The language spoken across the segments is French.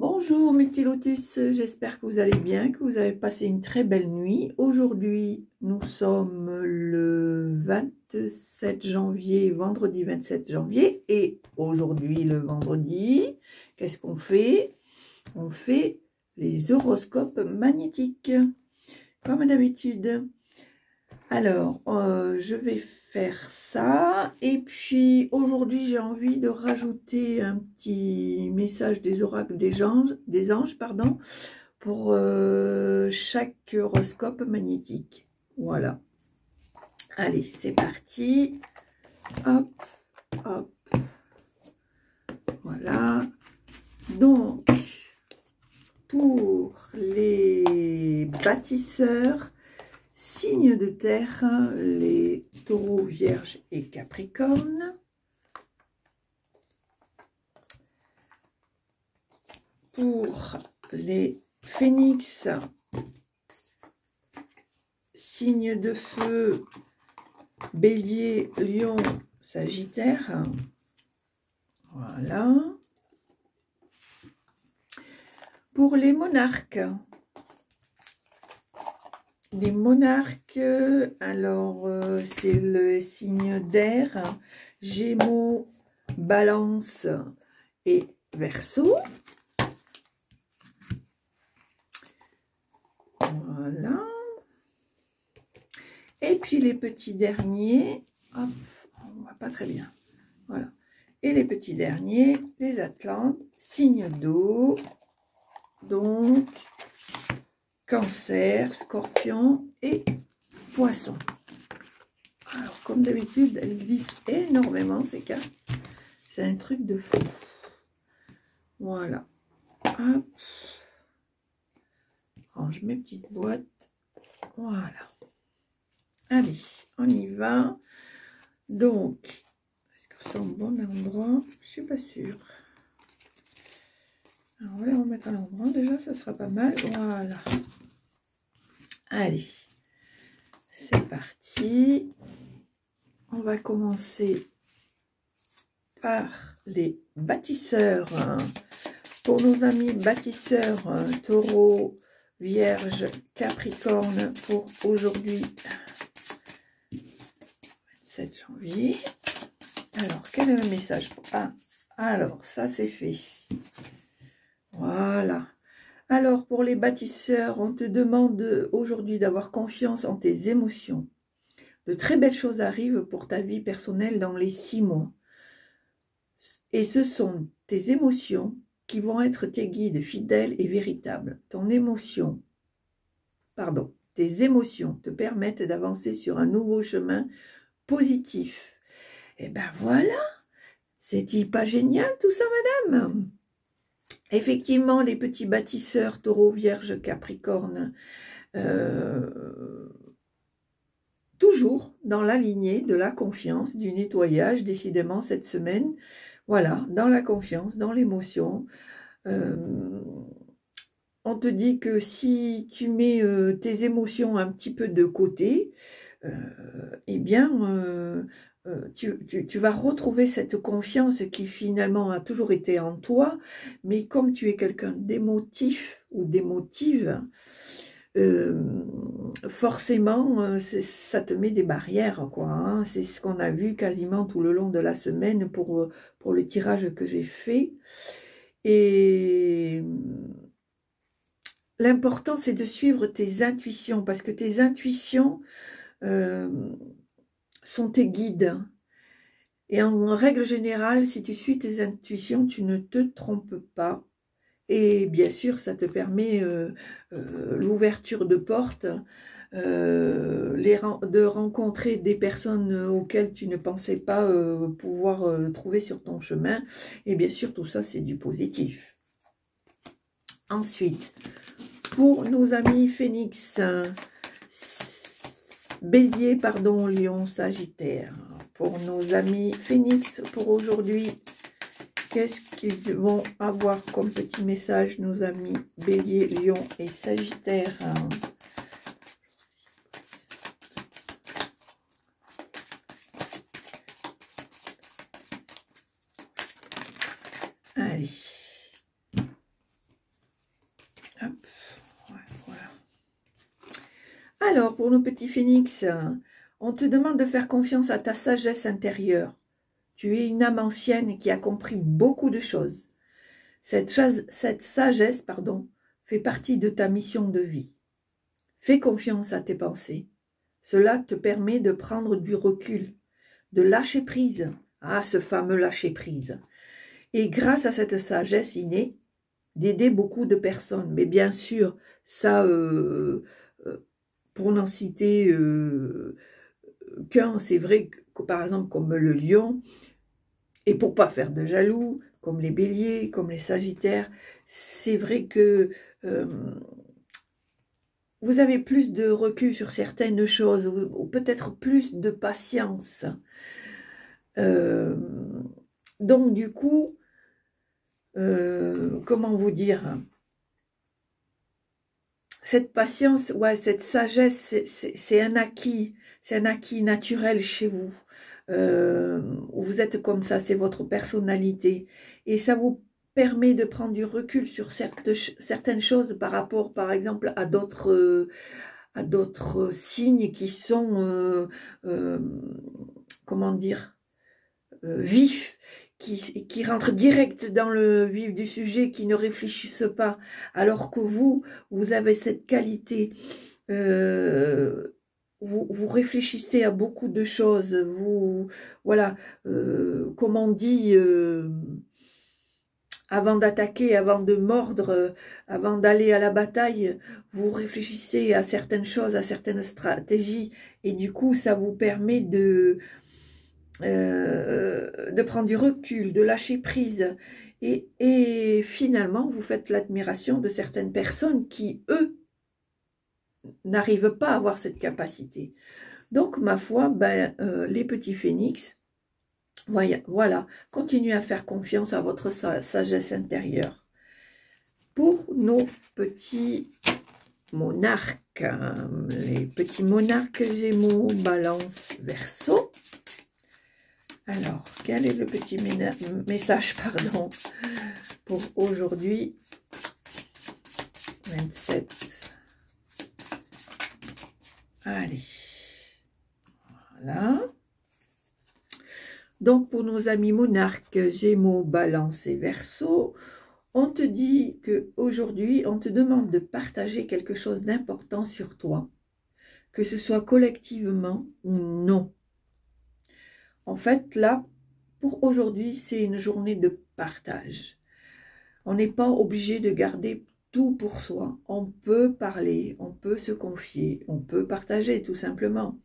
Bonjour mes petits lotus, j'espère que vous allez bien, que vous avez passé une très belle nuit. Aujourd'hui, nous sommes le 27 janvier, vendredi 27 janvier. Et aujourd'hui, le vendredi, qu'est-ce qu'on fait? On fait les horoscopes magnétiques, comme d'habitude. Alors, je vais faire ça. Et puis, aujourd'hui, j'ai envie de rajouter un petit message des oracles des anges, pardon, pour chaque horoscope magnétique. Voilà. Allez, c'est parti. Hop, hop. Voilà. Donc, pour les bâtisseurs, signes de terre, les taureaux, vierges et capricornes. Pour les phénix, signes de feu, bélier, lion, sagittaire. Voilà. Pour les monarques, alors c'est le signe d'air, Gémeaux, Balance et Verseau. Voilà. Et puis les petits derniers, hop, on voit pas très bien. Voilà. Et les petits derniers, les Atlantes, signe d'eau, donc Cancer, Scorpion et Poisson. Alors, comme d'habitude, elles glissent énormément, ces cartes. C'est un truc de fou. Voilà. Hop. Range mes petites boîtes. Voilà. Allez, on y va. Donc, est-ce que c'est au bon endroit? Je suis pas sûre. Alors, on va les remettre à l'endroit. Déjà, ça sera pas mal. Voilà. Allez. C'est parti. On va commencer par les bâtisseurs. Pour nos amis bâtisseurs, taureau, vierge, capricorne, pour aujourd'hui, 27 janvier. Alors, quel est le message? Ah, alors, ça c'est fait. Voilà. Alors, pour les bâtisseurs, on te demande aujourd'hui d'avoir confiance en tes émotions. De très belles choses arrivent pour ta vie personnelle dans les 6 mois. Et ce sont tes émotions qui vont être tes guides fidèles et véritables. Tes émotions te permettent d'avancer sur un nouveau chemin positif. Et ben voilà, c'est pas génial tout ça, madame? Effectivement, les petits bâtisseurs, taureau, vierge, capricorne, toujours dans la lignée de la confiance, du nettoyage, décidément cette semaine. Voilà, dans la confiance, dans l'émotion. On te dit que si tu mets tes émotions un petit peu de côté, eh bien, tu vas retrouver cette confiance qui finalement a toujours été en toi, mais comme tu es quelqu'un d'émotif ou d'émotive, forcément, ça te met des barrières, quoi. Hein. C'est ce qu'on a vu quasiment tout le long de la semaine pour le tirage que j'ai fait. Et l'important, c'est de suivre tes intuitions, parce que tes intuitions sont tes guides. Et en règle générale, si tu suis tes intuitions, tu ne te trompes pas. Et bien sûr, ça te permet l'ouverture de portes, de rencontrer des personnes auxquelles tu ne pensais pas pouvoir trouver sur ton chemin. Et bien sûr, tout ça, c'est du positif. Ensuite, pour nos amis Phénix, Bélier, pardon, Lion, Sagittaire. Pour nos amis Phénix, pour aujourd'hui, qu'est-ce qu'ils vont avoir comme petit message, nos amis Bélier, Lion et Sagittaire? Allez. Alors, pour nos petits phénix, on te demande de faire confiance à ta sagesse intérieure. Tu es une âme ancienne qui a compris beaucoup de choses. Cette sagesse, fait partie de ta mission de vie. Fais confiance à tes pensées. Cela te permet de prendre du recul, de lâcher prise. Ah, ce fameux lâcher prise. Et grâce à cette sagesse innée, d'aider beaucoup de personnes. Mais bien sûr, ça, pour n'en citer qu'un, c'est vrai que par exemple comme le lion, et pour pas faire de jaloux, comme les béliers, comme les sagittaires, c'est vrai que vous avez plus de recul sur certaines choses, ou peut-être plus de patience. Donc du coup, comment vous dire, cette patience, ouais, cette sagesse, c'est un acquis naturel chez vous. Vous êtes comme ça, c'est votre personnalité. Et ça vous permet de prendre du recul sur certaines choses par rapport, par exemple, à d'autres signes qui sont, comment dire, vifs, qui rentrent direct dans le vif du sujet, qui ne réfléchissent pas, alors que vous avez cette qualité, vous réfléchissez à beaucoup de choses, voilà, comme on dit, avant d'attaquer, avant de mordre, avant d'aller à la bataille, vous réfléchissez à certaines choses, à certaines stratégies, et du coup, ça vous permet de prendre du recul, de lâcher prise. Et finalement, vous faites l'admiration de certaines personnes qui, eux, n'arrivent pas à avoir cette capacité. Donc, ma foi, les petits phénix, voilà, continuez à faire confiance à votre sagesse intérieure. Pour nos petits monarques, les petits monarques Gémeaux, Balance, Verseau. Alors, quel est le petit message, pour aujourd'hui, 27. Allez, voilà. Donc, pour nos amis monarques, Gémeaux, Balance et Verseau, on te dit qu'aujourd'hui, on te demande de partager quelque chose d'important sur toi, que ce soit collectivement ou non. En fait, là, pour aujourd'hui, c'est une journée de partage. On n'est pas obligé de garder tout pour soi. On peut parler, on peut se confier, on peut partager tout simplement.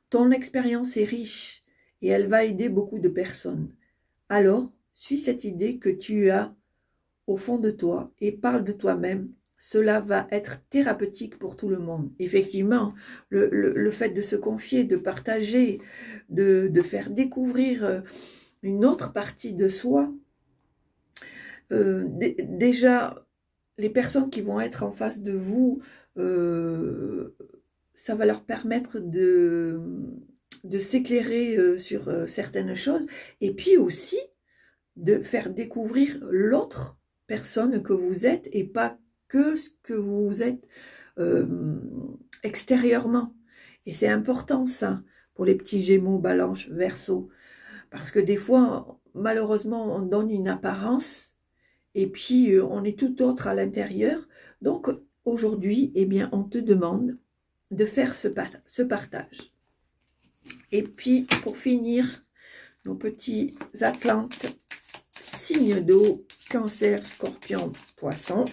Ton expérience est riche et elle va aider beaucoup de personnes. Alors, suis cette idée que tu as au fond de toi et parle de toi-même. Cela va être thérapeutique pour tout le monde. Effectivement, le fait de se confier, de partager, de faire découvrir une autre partie de soi, déjà, les personnes qui vont être en face de vous, ça va leur permettre de s'éclairer sur certaines choses, et puis aussi de faire découvrir l'autre personne que vous êtes, et pas que ce que vous êtes extérieurement. Et c'est important ça, pour les petits Gémeaux, Balance, Verseau, parce que des fois, malheureusement, on donne une apparence, et puis on est tout autre à l'intérieur. Donc aujourd'hui, eh bien, on te demande de faire ce partage. Et puis pour finir, nos petits Atlantes, signe d'eau, Cancer, Scorpion, Poisson.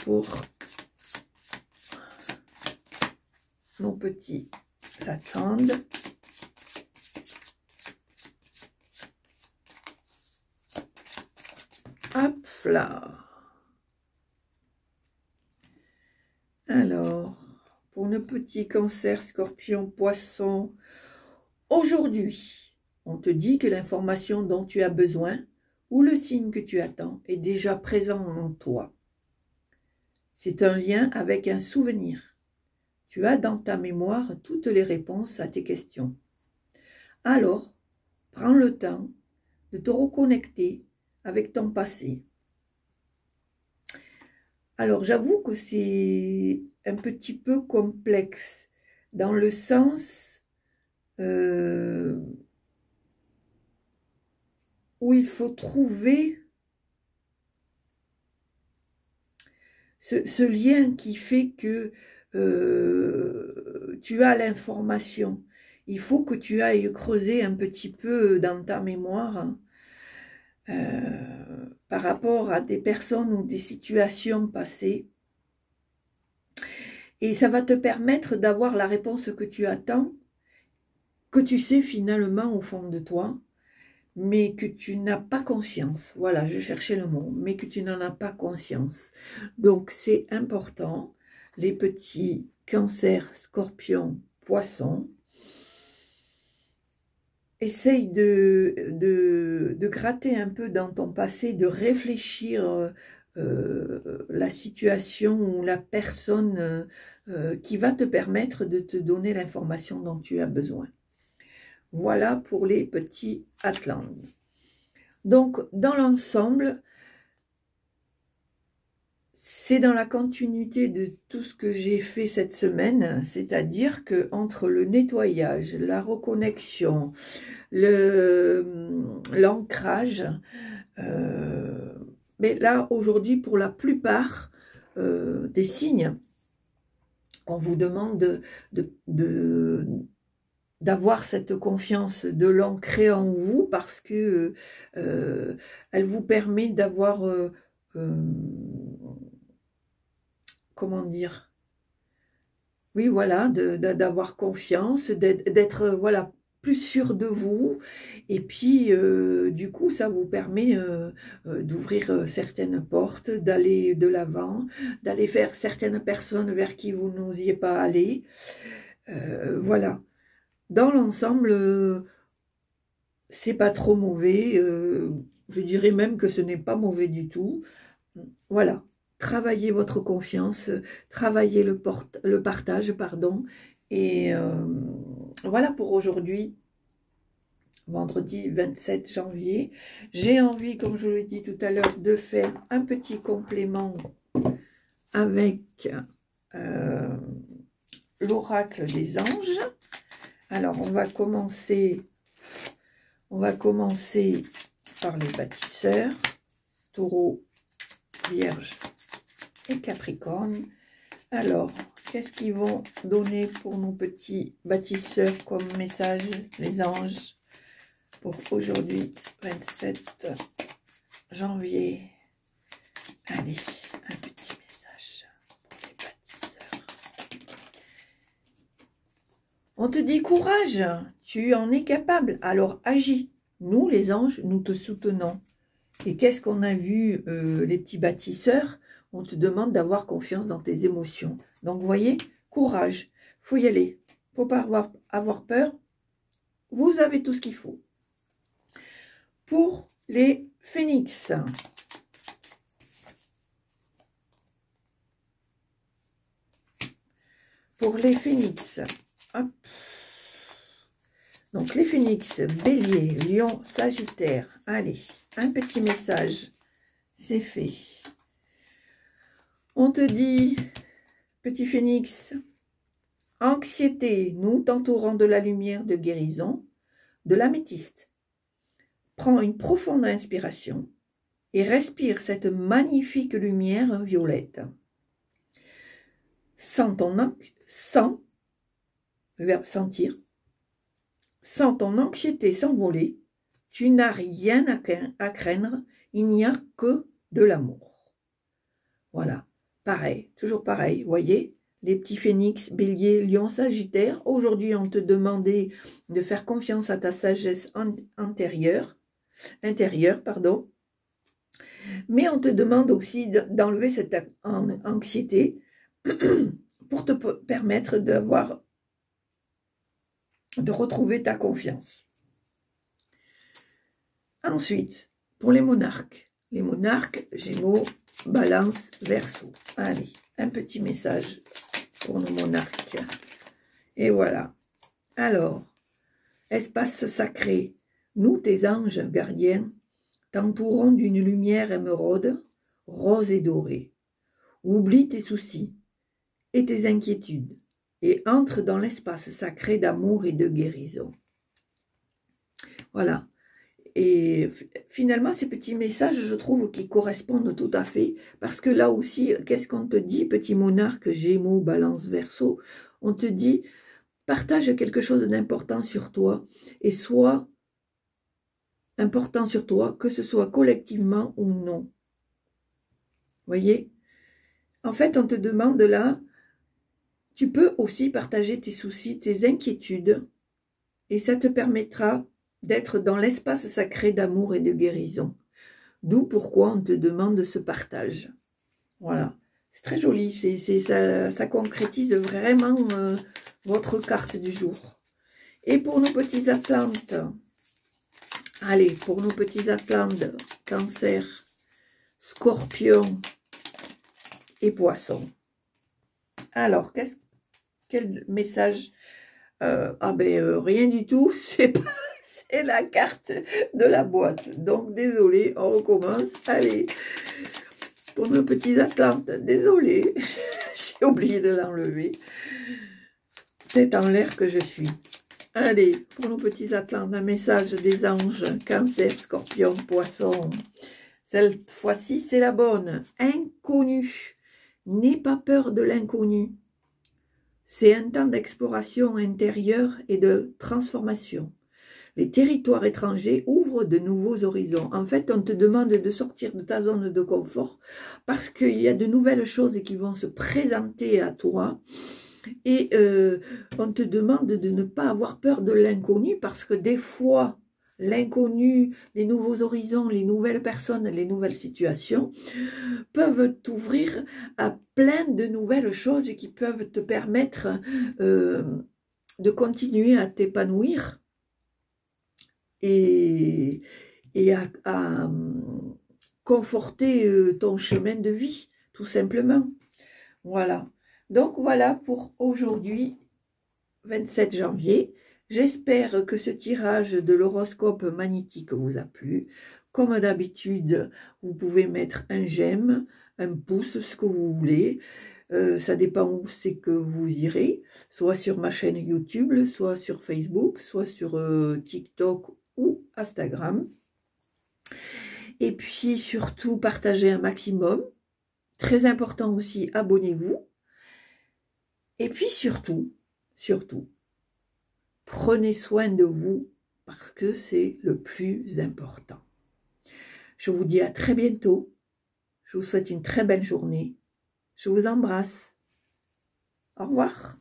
Pour nos petits Atlantes. Hop là. Alors, pour nos petits Cancer, Scorpion, Poisson, aujourd'hui, on te dit que l'information dont tu as besoin ou le signe que tu attends est déjà présent en toi. C'est un lien avec un souvenir. Tu as dans ta mémoire toutes les réponses à tes questions. Alors, prends le temps de te reconnecter avec ton passé. Alors, j'avoue que c'est un petit peu complexe, dans le sens où il faut trouver ce lien qui fait que tu as l'information. Il faut que tu ailles creuser un petit peu dans ta mémoire, hein, par rapport à des personnes ou des situations passées. Et ça va te permettre d'avoir la réponse que tu attends, que tu sais finalement au fond de toi, mais que tu n'as pas conscience. Voilà, je cherchais le mot, mais que tu n'en as pas conscience. Donc, c'est important, les petits cancers, scorpions, poissons. Essaye de gratter un peu dans ton passé, de réfléchir la situation ou la personne qui va te permettre de te donner l'information dont tu as besoin. Voilà pour les petits Atlantes. Donc, dans l'ensemble, c'est dans la continuité de tout ce que j'ai fait cette semaine, c'est-à-dire que entre le nettoyage, la reconnexion, l'ancrage, mais là, aujourd'hui, pour la plupart des signes, on vous demande d'avoir cette confiance, de l'ancrer en vous, parce que elle vous permet d'avoir, comment dire, oui, voilà, d'avoir confiance, d'être, voilà, plus sûr de vous, et puis du coup ça vous permet d'ouvrir certaines portes, d'aller de l'avant, d'aller vers certaines personnes vers qui vous n'osiez pas aller, voilà. Dans l'ensemble, c'est pas trop mauvais, je dirais même que ce n'est pas mauvais du tout, voilà. Travaillez votre confiance, travaillez le partage, pardon, et voilà pour aujourd'hui, vendredi 27 janvier. J'ai envie, comme je vous l'ai dit tout à l'heure, de faire un petit complément avec l'oracle des anges. Alors, on va commencer par les bâtisseurs, Taureau, Vierge et Capricorne. Alors, qu'est-ce qu'ils vont donner pour nos petits bâtisseurs comme message, les anges, pour aujourd'hui, 27 janvier. Allez, un petit message pour les bâtisseurs. On te dit courage, tu en es capable, alors agis. Nous, les anges, nous te soutenons. Et qu'est-ce qu'on a vu, les petits bâtisseurs? On te demande d'avoir confiance dans tes émotions. Donc, vous voyez, courage, faut y aller. Faut pas avoir peur. Vous avez tout ce qu'il faut. Pour les phénix. Pour les phénix. Hop. Donc, les phénix, bélier, lion, sagittaire. Allez, un petit message. C'est fait. On te dit, petit phénix, anxiété, nous t'entourons de la lumière de guérison, de l'améthyste. Prends une profonde inspiration et respire cette magnifique lumière violette. Sens le verbe sentir, sens ton anxiété s'envoler, tu n'as rien à craindre, il n'y a que de l'amour. Voilà. Pareil, toujours pareil, voyez, les petits phénix, bélier, lion, sagittaire. Aujourd'hui, on te demandait de faire confiance à ta sagesse intérieure, pardon. Mais on te demande aussi d'enlever cette anxiété pour te permettre de retrouver ta confiance. Ensuite, pour les monarques, Gémeaux, Balance, Verseau. Allez, un petit message pour nos monarques. Et voilà. Alors, espace sacré, nous, tes anges gardiens, t'entourons d'une lumière émeraude, rose et dorée. Oublie tes soucis et tes inquiétudes et entre dans l'espace sacré d'amour et de guérison. Voilà. Et finalement, ces petits messages, je trouve qu'ils correspondent tout à fait. Parce que là aussi, qu'est-ce qu'on te dit, petit monarque, Gémeaux, Balance, Verseau? On te dit, partage quelque chose d'important sur toi et sois important sur toi, que ce soit collectivement ou non. Voyez? En fait, on te demande là, tu peux aussi partager tes soucis, tes inquiétudes, et ça te permettra d'être dans l'espace sacré d'amour et de guérison. D'où pourquoi on te demande ce partage. Voilà. C'est très joli. Ça concrétise vraiment votre carte du jour. Et pour nos petits Atlantes, allez, pour nos petits Atlantes, Cancer, Scorpion et Poisson. Alors, quel message rien du tout, c'est la carte de la boîte. Donc, désolé, on recommence. Allez, pour nos petits Atlantes, désolé, j'ai oublié de l'enlever. Tête en l'air que je suis. Allez, pour nos petits Atlantes, un message des anges, Cancer, Scorpion, Poisson. Cette fois-ci, c'est la bonne. Inconnu. N'aie pas peur de l'inconnu. C'est un temps d'exploration intérieure et de transformation. Les territoires étrangers ouvrent de nouveaux horizons. En fait, on te demande de sortir de ta zone de confort parce qu'il y a de nouvelles choses qui vont se présenter à toi. Et on te demande de ne pas avoir peur de l'inconnu parce que des fois, l'inconnu, les nouveaux horizons, les nouvelles personnes, les nouvelles situations peuvent t'ouvrir à plein de nouvelles choses qui peuvent te permettre de continuer à t'épanouir et à conforter ton chemin de vie, tout simplement. Voilà. Donc voilà pour aujourd'hui, 27 janvier. J'espère que ce tirage de l'horoscope magnétique vous a plu. Comme d'habitude, vous pouvez mettre un j'aime, un pouce, ce que vous voulez. Ça dépend où c'est que vous irez, soit sur ma chaîne YouTube, soit sur Facebook, soit sur TikTok ou Instagram. Et puis surtout, partagez un maximum. Très important aussi, abonnez-vous. Et puis surtout, prenez soin de vous parce que c'est le plus important. Je vous dis à très bientôt. Je vous souhaite une très belle journée. Je vous embrasse. Au revoir.